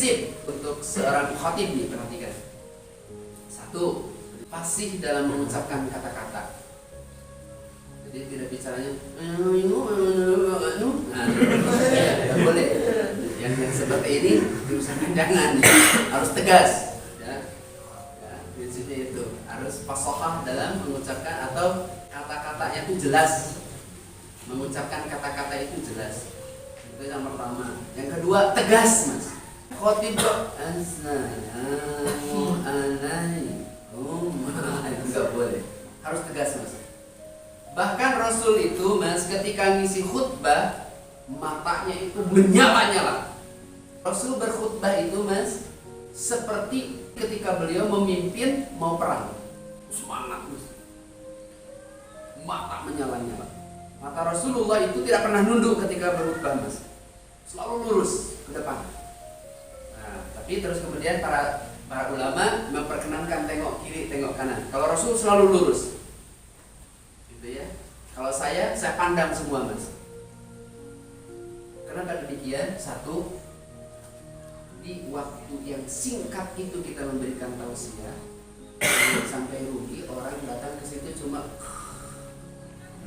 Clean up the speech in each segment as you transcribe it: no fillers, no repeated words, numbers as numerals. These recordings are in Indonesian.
prinsip untuk seorang khatib nih, perhatikan. Satu, fasih dalam mengucapkan kata-kata. Jadi tidak bicaranya tidak boleh. Yang seperti ini diusahakan jangan, harus tegas. Prinsipnya itu harus fasohah dalam mengucapkan, atau kata-katanya itu jelas. Mengucapkan kata-kata itu jelas. Itu yang pertama. Yang kedua, tegas, Mas. Khotib assalamu alaikum. Itu enggak boleh. Harus tegas, Mas. Bahkan Rasul itu, Mas, ketika ngisi khutbah, matanya itu menyala-nyala. Rasul berkhutbah itu, Mas, seperti ketika beliau memimpin mau perang. Semangat, Mas. Mata menyala-nyala. Mata Rasulullah itu tidak pernah nunduk ketika berkhutbah, Mas. Selalu lurus ke depan. Nah, tapi terus kemudian para ulama memperkenankan tengok kiri, tengok kanan. Kalau Rasul selalu lurus. Gitu ya. Kalau saya pandang semua, Mas. Kenapa demikian? Satu, di waktu yang singkat itu kita memberikan tausiah, sampai rugi orang datang ke situ cuma.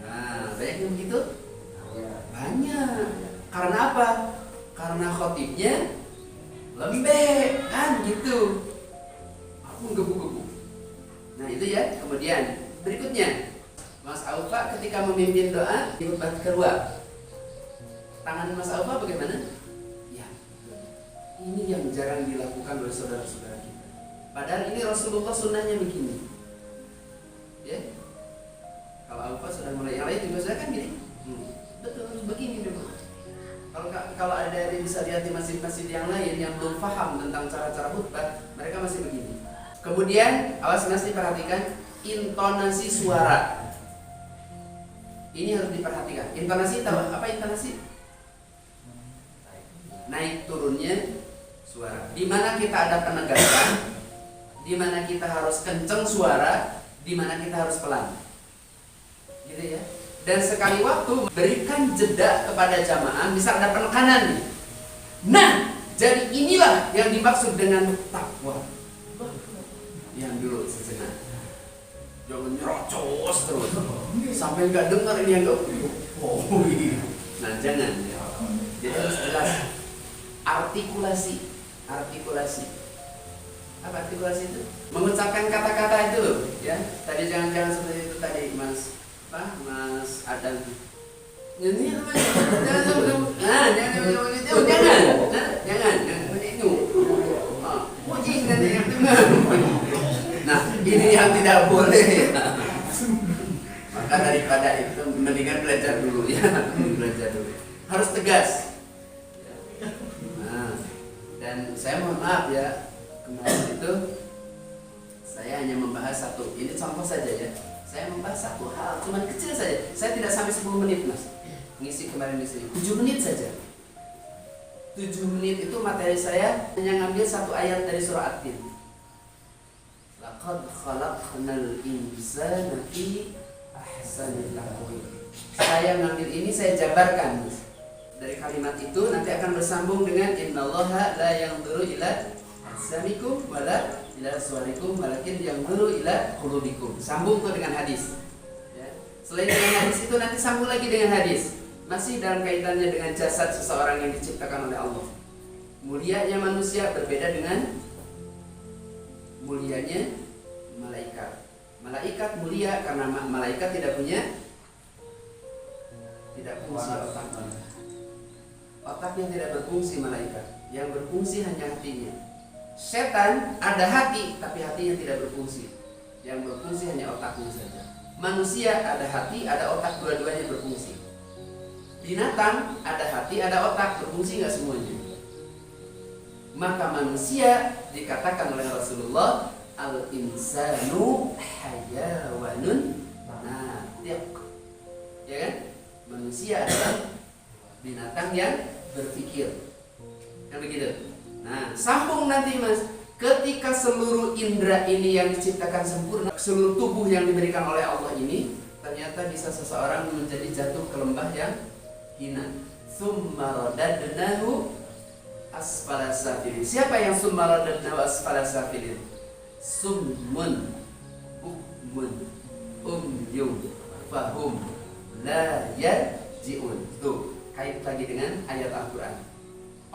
Nah, banyak yang begitu? Banyak. Karena apa? Karena khotibnya lembek, kan gitu. Aku gebu-gebu. Nah itu ya. Kemudian berikutnya, Mas Aufa ketika memimpin doa di khutbah kedua, tangan Mas Aufa bagaimana? Ya, ini yang jarang dilakukan oleh saudara-saudara kita. Padahal ini Rasulullah sunnahnya begini. Ya. Kalau Aufa sudah mulai, yang lain juga sudah kan gini. Betul, harus begini memang. Kalau ada yang bisa lihat di masjid-masjid yang lain yang belum paham tentang cara-cara khutbah, mereka masih begini. Kemudian awas, masih perhatikan intonasi suara. Ini harus diperhatikan. Intonasi, tahu apa intonasi? Naik turunnya suara. Di mana kita ada penegasan, di mana kita harus kenceng suara, di mana kita harus pelan. Gitu ya. Dan sekali waktu berikan jeda kepada jamaah, bisa ada penekanan. Nah, jadi inilah yang dimaksud dengan takwa. Yang dulu sejenak. Jangan nyerocos terus sampai nggak dengar ini yang nggak. Nah, jangan. Jadi harus jelas. Artikulasi. Apa artikulasi itu? Mengucapkan kata-kata itu loh, ya. Tadi jangan seperti itu tadi, Mas Adam. Ini jangan itu. Nah, ini yang tidak boleh. Maka daripada itu mendingan belajar dulu ya, Harus tegas. Nah, dan saya mohon maaf ya, kemarin itu saya hanya membahas satu. Ini contoh saja ya. Saya membahas satu hal, cuman kecil saja. Saya tidak sampai 10 menit, Mas. Ngisi kemarin di sini 7 menit saja. 7 menit itu materi saya hanya ngambil satu ayat dari surah At-Tin. Laqad khalaqnal insana fi ahsani taqwim. Saya ngambil ini, saya jabarkan, Mas. Dari kalimat itu nanti akan bersambung dengan innallaha la yanzuru ila ajsamikum wala ila suwarikum walakin yanzuru ila qulubikum. Sambung ke dengan hadis. Ya. Selain dengan hadis itu nanti sambung lagi dengan hadis. Masih dalam kaitannya dengan jasad seseorang yang diciptakan oleh Allah. Mulianya manusia berbeda dengan mulianya malaikat. Malaikat mulia karena malaikat tidak punya fungsi otaknya. Otaknya tidak berfungsi malaikat. Yang berfungsi hanya hatinya. Setan ada hati, tapi hatinya tidak berfungsi. Yang berfungsi hanya otaknya saja. Manusia ada hati, ada otak, dua-duanya berfungsi. Binatang ada hati, ada otak, berfungsi nggak semuanya. Maka manusia dikatakan oleh Rasulullah, al-insanu hayawanun natiq. Ya kan? Manusia adalah binatang yang berpikir. Kan begitu? Nah, sambung nanti, Mas. Ketika seluruh indera ini yang diciptakan sempurna, seluruh tubuh yang diberikan oleh Allah ini, ternyata bisa seseorang menjadi jatuh ke lembah yang hina. Tsumma radadnahu asfala safilin. Siapa yang summa radadnahu asfala safilin? Summun bukmun umyum fahum la yarji'un. Tuh, kait lagi dengan ayat Al-Qur'an.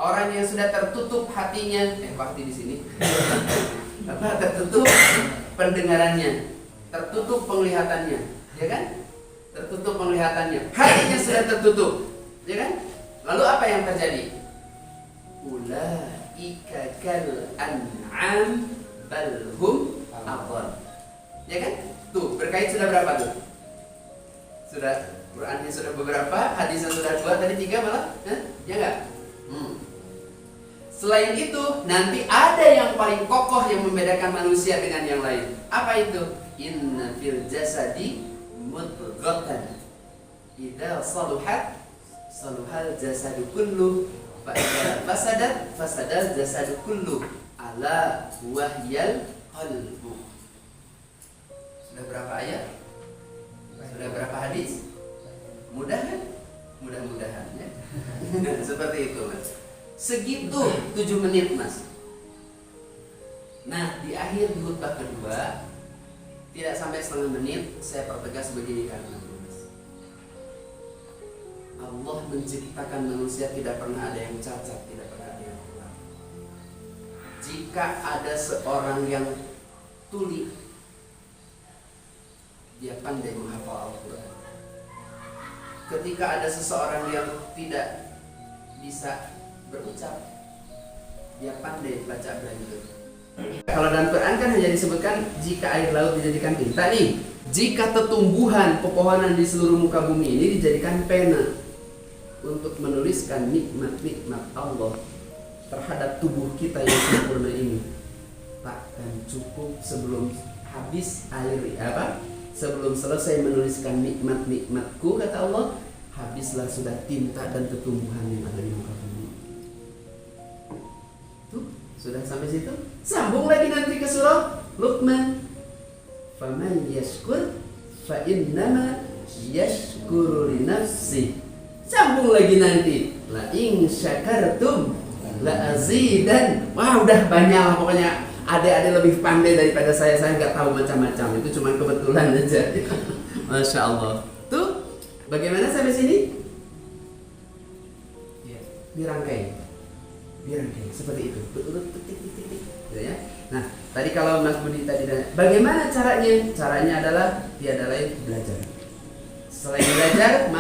Orang yang sudah tertutup hatinya, pasti di sini. Tertutup pendengarannya, tertutup penglihatannya, ya kan? Tertutup penglihatannya, hatinya sudah tertutup, ya kan? Lalu apa yang terjadi? Ulaika kal an'am bal hum adall. Ya kan? Tuh, berkait sudah berapa tuh? Sudah, Qur'annya sudah beberapa, hadisnya sudah 2, tadi 3 malah, ya enggak? Selain itu, nanti ada yang paling kokoh yang membedakan manusia dengan yang lain. Apa itu? Inna fil jasadi mudghatan. Idza saluhat saluhal jasadu kullu, fa idza fasadat fasadal jasadu kullu. Ala wahyal qalbu. Sudah berapa ayat? Sudah berapa hadis? Mudah kan? Mudah-mudahan ya. Seperti itu, Mas. Segitu 7 menit, Mas. Nah, di akhir di khutbah kedua tidak sampai setengah menit saya pertegas begini karena Mas, Allah menciptakan manusia tidak pernah ada yang cacat, tidak pernah ada yang kurang. Jika ada seorang yang tuli, dia pandai menghafal Al-Quran. Ketika ada seseorang yang tidak bisa berucap, dia pandai baca Braille. Kalau dalam Quran kan hanya disebutkan jika air laut dijadikan tinta nih, jika tumbuhan pepohonan di seluruh muka bumi ini dijadikan pena untuk menuliskan nikmat-nikmat Allah terhadap tubuh kita yang sempurna ini, takkan cukup sebelum habis air sebelum selesai menuliskan nikmat-nikmatku, kata Allah, habislah sudah tinta dan tumbuhan yang ada di muka bumi. Tuh, sudah sampai situ. Sambung lagi nanti ke surah Luqman. Faman yashkur fa innama yashkuru li nafsi. Sambung lagi nanti. La in syakartum la azidan. Wah, udah banyak lah pokoknya. Adik-adik lebih pandai daripada saya nggak tahu macam-macam. Itu cuma kebetulan aja. Masya Allah. Tuh, bagaimana sampai sini? Dirangkai seperti itu, ya. Nah, tadi kalau Mas Budi tadi bagaimana caranya? Caranya adalah tiada lain belajar. Selain belajar,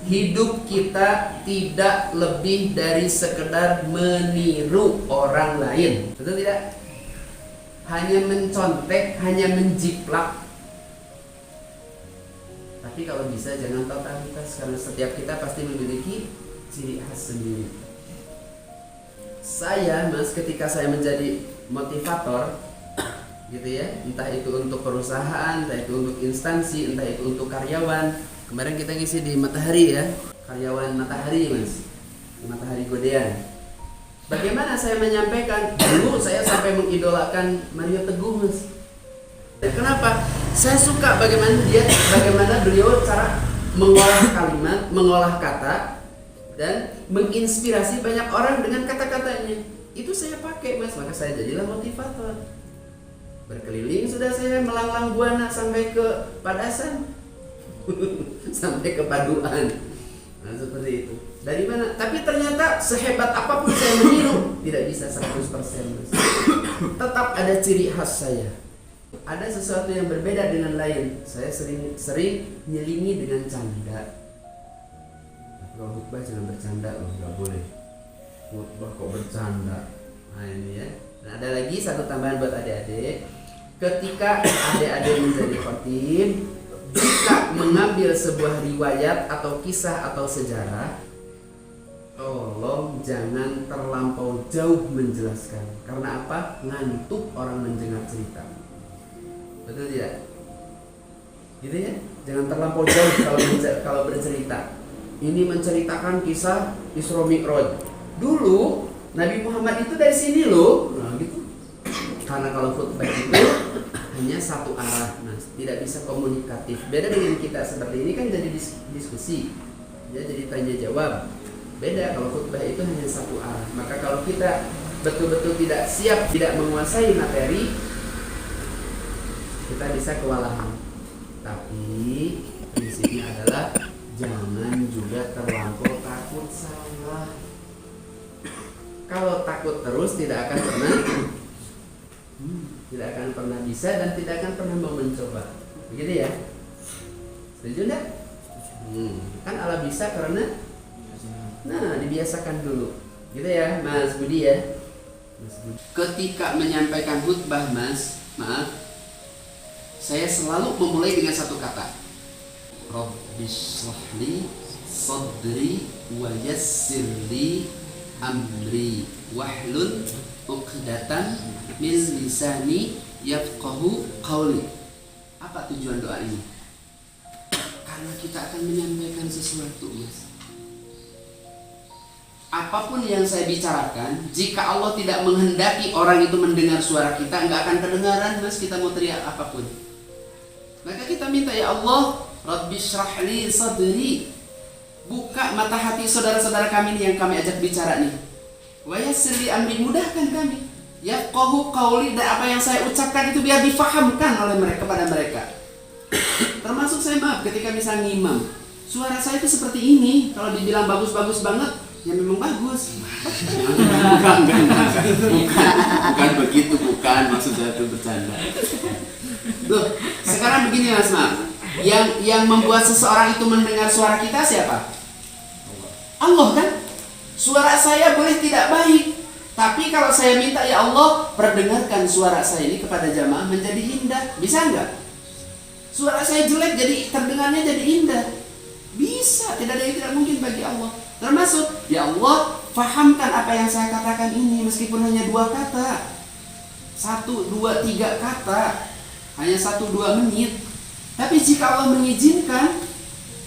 hidup kita tidak lebih dari sekedar meniru orang lain, betul tidak? Hanya mencontek, hanya menjiplak. Tapi kalau bisa jangan totalitas, karena setiap kita pasti memiliki ciri khas sendiri. Saya, Mas, ketika saya menjadi motivator, gitu ya, entah itu untuk perusahaan, entah itu untuk instansi, entah itu untuk karyawan. Kemarin kita ngisi di Matahari ya, karyawan Matahari, Mas, Matahari Godean. Bagaimana saya menyampaikan? Dulu saya sampai mengidolakan Mario Teguh, Mas. Kenapa? Saya suka bagaimana beliau cara mengolah kalimat, mengolah kata, dan menginspirasi banyak orang dengan kata-katanya. Itu saya pakai, Mas, maka saya jadilah motivator. Berkeliling sudah saya melanglang buana sampai ke Padasan. Sampai ke Paduan. Nah, seperti itu. Dari mana? Tapi ternyata sehebat apapun saya meniru, tidak bisa 100%, Mas. Tetap ada ciri khas saya. Ada sesuatu yang berbeda dengan lain. Saya sering nyelingi dengan canda. Kalau khutbah jangan bercanda loh, nggak boleh. Khutbah kok bercanda. Nah ini ya. Nah, ada lagi satu tambahan buat adik-adik. Ketika adik-adik menjadi khatib, jika mengambil sebuah riwayat atau kisah atau sejarah, tolong jangan terlampau jauh menjelaskan. Karena apa? Ngantuk orang mendengar cerita. Betul tidak? Gitu ya. Jangan terlampau jauh kalau bercerita. Ini menceritakan kisah Isra Mi'raj. Dulu Nabi Muhammad itu dari sini loh. Nah, gitu. Karena kalau khutbah itu hanya satu arah, Mas, tidak bisa komunikatif. Beda dengan kita seperti ini kan jadi diskusi. Ya, jadi tanya jawab. Beda kalau khutbah itu hanya satu arah. Maka kalau kita betul-betul tidak siap, tidak menguasai materi, kita bisa kewalahan. Tapi prinsipnya adalah jangan juga terlampau takut salah. Kalau takut terus tidak akan pernah bisa dan tidak akan pernah mau mencoba. Begitu ya? Setuju enggak? Kan Allah bisa karena dibiasakan dulu. Gitu ya, Mas Budi ya. Ketika menyampaikan khutbah, Mas, maaf, saya selalu memulai dengan satu kata. Rabbishrahli sadri wa yassirli amri wahlul 'uqdatam min lisani yafqahu qawli. Apa tujuan doa ini? Karena kita akan menyampaikan sesuatu, Mas. Apapun yang saya bicarakan, jika Allah tidak menghendaki orang itu mendengar suara kita, nggak akan kedengaran, Mas, kita mau teriak apapun. Maka kita minta, ya Allah, Rabbi syrahli sadri, buka mata hati saudara-saudara kami nih yang kami ajak bicara nih. Wa yassir li amri, mudahkan kami. Yafqahu qawli, dan apa yang saya ucapkan itu biar difahamkan oleh mereka kepada mereka. Termasuk saya, maaf, ketika misalnya ngimam, suara saya itu seperti ini, kalau dibilang bagus-bagus banget, ya memang bagus. Bukan begitu, bukan maksud saya itu bercanda. Loh, sekarang begini, Mas Mam, yang membuat seseorang itu mendengar suara kita siapa? Allah kan? Suara saya boleh tidak baik, tapi kalau saya minta, ya Allah, perdengarkan suara saya ini kepada jamaah menjadi indah, bisa nggak? Suara saya jelek jadi terdengarnya jadi indah, bisa. Tidak ada yang tidak mungkin bagi Allah. Termasuk, ya Allah, fahamkan apa yang saya katakan ini meskipun hanya 2 kata, 1, 2, 3 kata, hanya 1, 2 menit. Tapi jika Allah mengizinkan,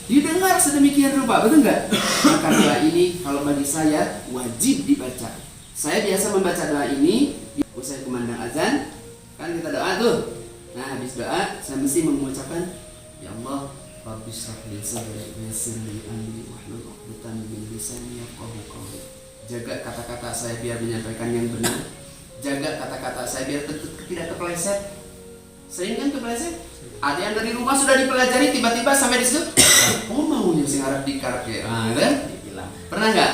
didengar sedemikian rupa, betul nggak? Maka doa ini kalau bagi saya wajib dibaca. Saya biasa membaca doa ini usai kumandang azan, kan kita doa tuh. Nah, habis doa saya mesti mengucapkan, ya Allah, Rabbi syrahli sadri wa yassir li amri wahlul 'uqdatam min lisani yafqahu qawli. Jaga kata-kata saya biar menyampaikan yang benar. Jaga kata-kata saya biar tidak kepleset. Sering kan kepleset? Ada yang dari rumah sudah dipelajari, tiba-tiba sampai di situ, oh maunya sing arep dikarep ya. Kan? Pernah nggak?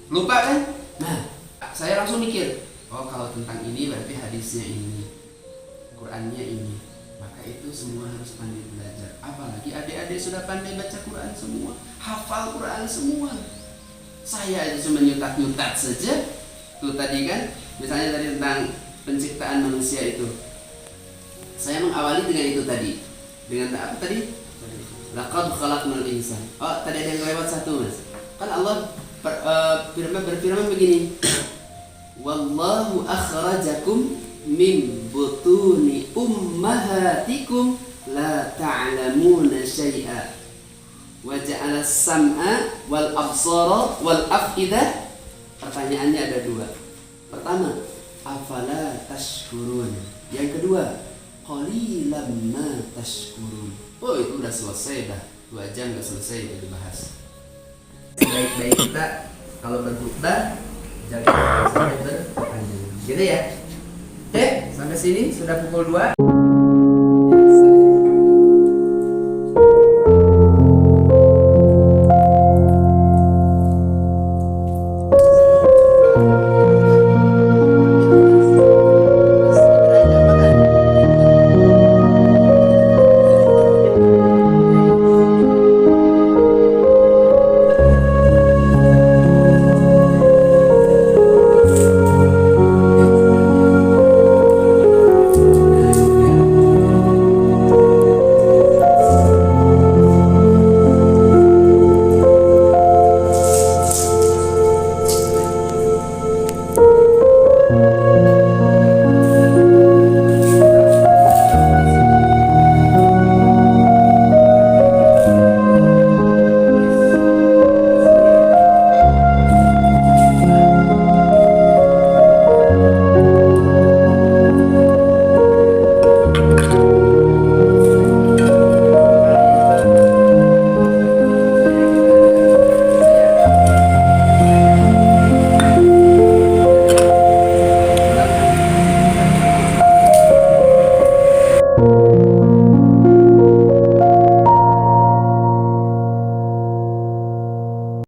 Lupa kan? Nah, saya langsung mikir, oh kalau tentang ini berarti hadisnya ini, Qurannya ini. Maka itu semua harus pandai belajar. Apalagi adik-adik sudah pandai baca Quran semua, hafal Quran semua. Saya aja cuma nyutat-nyutat saja. Tuh tadi kan, misalnya tadi tentang penciptaan manusia itu, saya mengawali dengan itu tadi. Dengan apa tadi? Laqad khalaqnal insan. Oh, tadi ada yang lewat satu, Mas. Kan Allah berfirman begini. Wallahu akhrajakum min butuni ummahatikum la ta'lamuna syai'a wa ja'ala as-sam'a wal absara wal af'idah. Pertanyaannya ada 2. Pertama, afala tashkurun. Yang kedua, qalilan ma tashkurun. Oh, itu udah selesai dah. 2 jam udah selesai udah dibahas. Baik-baik kita kalau berkhutbah jaga sampai berpanjang. Gitu ya. Oke, sampai sini sudah pukul 2.